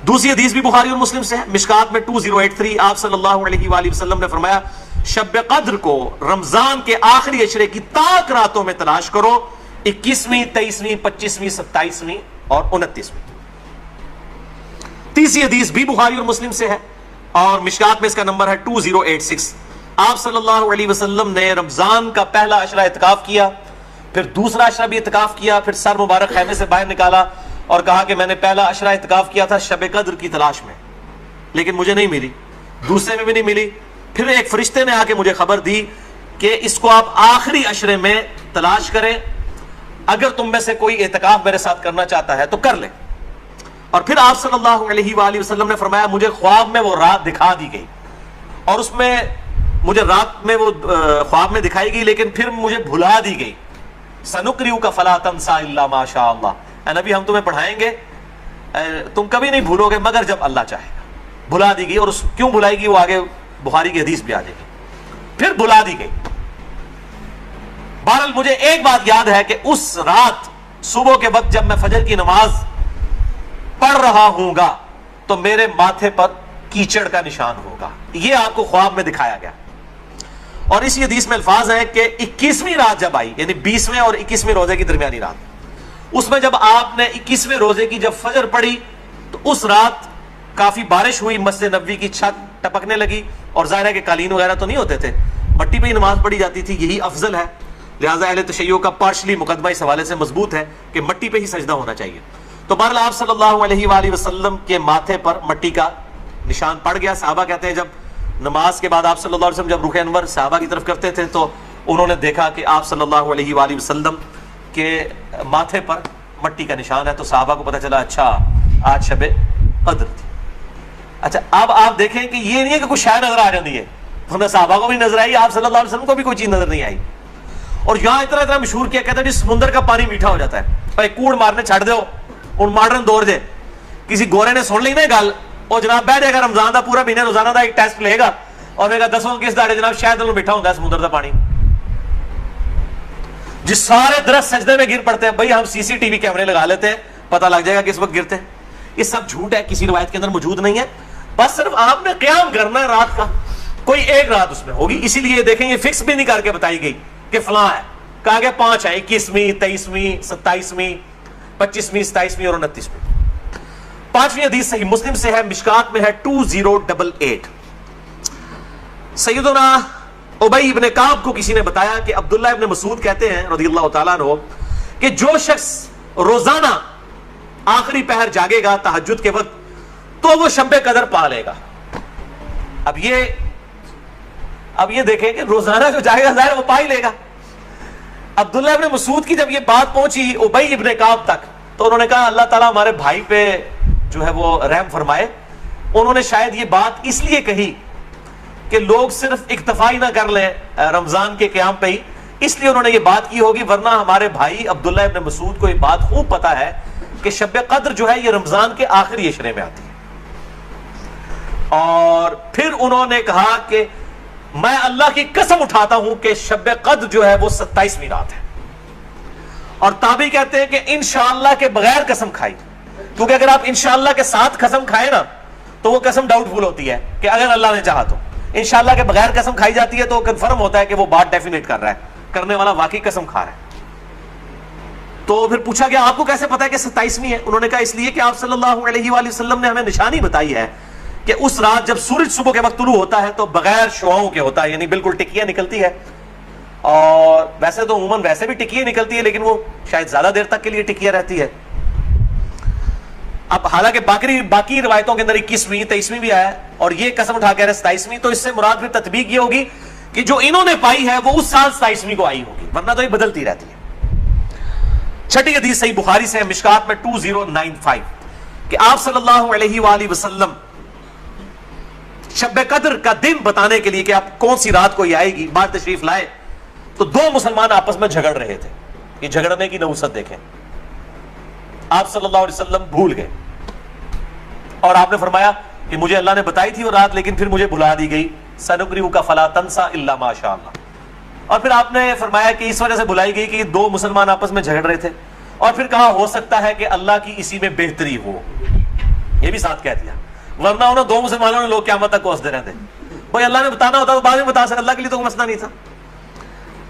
دوسری حدیث بھی بخاری اور مسلم سے ہے، مشکات میں 2083، آپ صلی اللہ علیہ وآلہ وسلم نے فرمایا شب قدر کو رمضان کے آخری عشرے کی تاک راتوں میں تلاش کرو، 21ویں، 23ویں، 25ویں، 27ویں اور 29ویں۔ تیسری حدیث بھی بخاری اور مسلم سے ہے اور مشکات میں اس کا نمبر ہے 2086، آپ صلی اللہ علیہ وسلم نے رمضان کا پہلا عشرہ اعتکاف کیا، پھر دوسرا عشرہ بھی اعتکاف کیا، پھر سر مبارک خیمے سے باہر نکالا اور کہا کہ میں نے پہلا عشرہ اعتکاف کیا تھا شب قدر کی تلاش میں، لیکن مجھے نہیں ملی، دوسرے میں بھی نہیں ملی، پھر ایک فرشتے نے آ کے مجھے خبر دی کہ اس کو آپ آخری عشرے میں تلاش کریں، اگر تم میں سے کوئی اعتکاف میرے ساتھ کرنا چاہتا ہے تو کر لے۔ اور پھر آپ صلی اللہ علیہ وآلہ وسلم نے فرمایا مجھے خواب میں وہ رات دکھا دی گئی، اور اس میں مجھے رات میں وہ خواب میں دکھائی گئی لیکن پھر مجھے بھلا دی گئی، سنقرئک فلا تنسى الا ما شاء اللہ، اے نبی ہم تمہیں پڑھائیں گے تم کبھی نہیں بھولو گے مگر جب اللہ چاہے گا۔ بھلا دی گئی، اور اس کیوں بھلائی گئی وہ آگے بخاری کی حدیث بھی آ جائے گی، پھر بھلا دی گئی۔ بہرحال مجھے ایک بات یاد ہے کہ اس رات صبح کے وقت جب میں فجر کی نماز پڑھ رہا ہوں گا تو میرے ماتھے پر کیچڑ کا نشان ہوگا، یہ آپ کو خواب میں دکھایا گیا۔ اور اسی حدیث میں الفاظ ہیں کہ 21ویں رات جب آئی، یعنی 20ویں اور 21ویں روزے کی درمیانی رات، اس میں جب آپ نے 21ویں روزے کی جب فجر پڑھی تو اس رات کافی بارش ہوئی، مسجد نبوی کی چھت ٹپکنے لگی، اور ظاہر ہے کہ قالین وغیرہ تو نہیں ہوتے تھے، مٹی پہ ہی نماز پڑھی جاتی تھی، یہی افضل ہے، لہٰذا اہل تشیع کا پارشلی مقدمہ اس حوالے سے مضبوط ہے کہ مٹی پہ ہی سجدہ ہونا چاہیے۔ تو بہرحال آپ صلی اللہ علیہ وآلہ وسلم کے ماتھے پر مٹی کا نشان پڑ گیا۔ صحابہ کہتے ہیں جب نماز کے بعد آپ صلی اللہ علیہ وسلم جب رخ انور صحابہ کی طرف کرتے تھے تو انہوں نے دیکھا کہ آپ صلی اللہ علیہ وآلہ وسلم کے ماتھے پر مٹی کا نشان ہے، تو صحابہ کو پتہ چلا اچھا آج شب قدر تھی۔ اچھا اب آپ دیکھیں کہ یہ نہیں ہے کہ کوئی شے نظر آ جاتی ہے، ورنہ صحابہ کو بھی نظر آئی، آپ صلی اللہ علیہ وسلم کو بھی کوئی چیز نظر نہیں آئی۔ اور یہاں اتنا مشہور کیا کہتے ہیں سمندر کا پانی میٹھا ہو جاتا ہے، بھائی کوڑ مارنے چھڑ دو، اور ماڈرن دور دے کسی گورے نے سن لی نا گل، اور جناب بیٹھ جائے گا رمضان دا پورا مہینہ روزانہ دا ایک ٹیسٹ لے گا اور کہے گا دسو کس داڑے جناب شاید میٹھا ہوتا ہے سمندر دا پانی، جس سارے درخت سجدے میں گر پڑتے ہیں، بھائی ہم سی سی ٹی وی کیمرے لگا لیتے ہیں پتہ لگ جائے گا کس وقت گرتے ہیں، یہ سب جھوٹ ہے، کسی روایت کے اندر موجود نہیں ہے، بس صرف آپ نے قیام کرنا ہے رات کا، کوئی ایک رات اس میں ہوگی، اسی لیے دیکھیں یہ فکس بھی نہیں کر کے بتائی گئی کہ فلاں ہے، کہا کہ 5 ہے، 21ویں، 23ویں، 27ویں، 25ویں، 27ویں اور 29ویں۔ 5ویں حدیث صحیح مسلم سے ہے، مشکات میں ہے 2088۔ سیدنا ابی ابن کعب کو کسی نے بتایا کہ عبداللہ ابن مسعود کہتے ہیں رضی اللہ تعالیٰ عنہ کہ جو شخص روزانہ آخری پہر جاگے گا تہجد کے وقت تو وہ شب قدر پا لے گا۔ اب یہ دیکھیں کہ روزانہ جو جاگے گا ظاہر وہ پا ہی لے گا۔ عبداللہ ابن مسعود کی جب یہ بات پہنچی ابی ابن کعب تک تو انہوں نے کہا اللہ تعالیٰ ہمارے بھائی پہ جو ہے وہ رحم فرمائے، انہوں نے شاید یہ بات اس لیے کہی کہ لوگ صرف اکتفا ہی نہ کر لیں رمضان کے قیام پہ ہی، اس لیے انہوں نے یہ بات کی ہوگی، ورنہ ہمارے بھائی عبداللہ ابن مسعود کو یہ بات خوب پتا ہے کہ شب قدر جو ہے یہ رمضان کے آخری عشرے میں آتی ہے۔ اور پھر انہوں نے کہا کہ میں اللہ کی قسم اٹھاتا ہوں کہ شب قدر جو ہے وہ 27ویں رات ہے، اور تابعی کہتے ہیں کہ انشاءاللہ کے بغیر قسم کھائی، کیونکہ اگر آپ انشاءاللہ کے ساتھ قسم کھائیں نا تو وہ قسم ڈاؤٹ فل ہوتی ہے کہ اگر اللہ نے چاہا تو، انشاءاللہ کے بغیر قسم کھائی جاتی ہے تو کنفرم ہوتا ہے کہ وہ بات ڈیفینیٹ کر رہا ہے، کرنے والا واقعی قسم کھا رہا ہے۔ تو پھر پوچھا گیا آپ کو کیسے پتا ہے کہ 27ویں ہے؟ انہوں نے کہا اس لیے کہ آپ صلی اللہ علیہ وآلہ وسلم نے ہمیں نشانی بتائی ہے کہ اس رات جب سورج صبح کے وقت طلوع ہوتا ہے تو بغیر شعاؤں کے ہوتا ہے، یعنی بالکل ٹکیاں نکلتی ہے، اور ویسے تو عموماً ویسے بھی ٹکیاں نکلتی ہے لیکن وہ شاید زیادہ دیر تک کے لیے ٹکیاں رہتی ہے۔ اب حالانکہ باقی روایتوں کے اندر 21ویں 23ویں بھی آیا ہے، اور یہ قسم اٹھا کے 27ویں، تو اس سے مراد پھر تطبیق یہ ہوگی کہ جو انہوں نے پائی ہے وہ اس سال 27ویں کو آئی ہوگی، ورنہ تو یہ بدلتی رہتی ہے۔ 6ٹھی حدیث صحیح بخاری سے ہے، مشکات میں 2095 کہ آپ صلی اللہ علیہ وآلہ وسلم شب قدر کا دن بتانے کے لیے کہ آپ کون سی رات کو یہ آئے گی باہر تشریف لائے، تو 2 مسلمان آپس میں جھگڑ رہے تھے، یہ جھگڑنے کی نحوست دیکھیں، آپ صلی اللہ علیہ وسلم بھول گئے اور آپ نے فرمایا کہ مجھے اللہ نے بتائی تھی وہ رات لیکن پھر مجھے بھلا دی گئی، سنقرئک فلا تنسى الا ما شاء اللہ، اور پھر آپ نے فرمایا کہ اس وجہ سے بھلائی گئی کہ 2 مسلمان آپس میں جھگڑ رہے تھے، اور پھر کہا ہو سکتا ہے کہ اللہ کی اسی میں بہتری ہو، یہ بھی ساتھ کہہ دیا، ورنہ انہوں دو مسلمانوں نے لوگ قیامت تک کوستے رہتے. بھائی اللہ نے بتانا ہوتا تو بعد میں بتا سکتا، اللہ کے لیے تو کوئی مسئلہ نہیں تھا.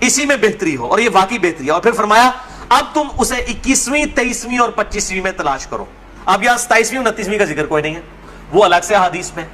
اسی میں بہتری ہو، اور یہ واقعی بہتری ہے. اور پھر فرمایا اب تم اسے 21ویں 23ویں اور 25ویں میں تلاش کرو. اب یہاں 27ویں 29ویں کا ذکر کوئی نہیں ہے، وہ الگ سے حدیث میں.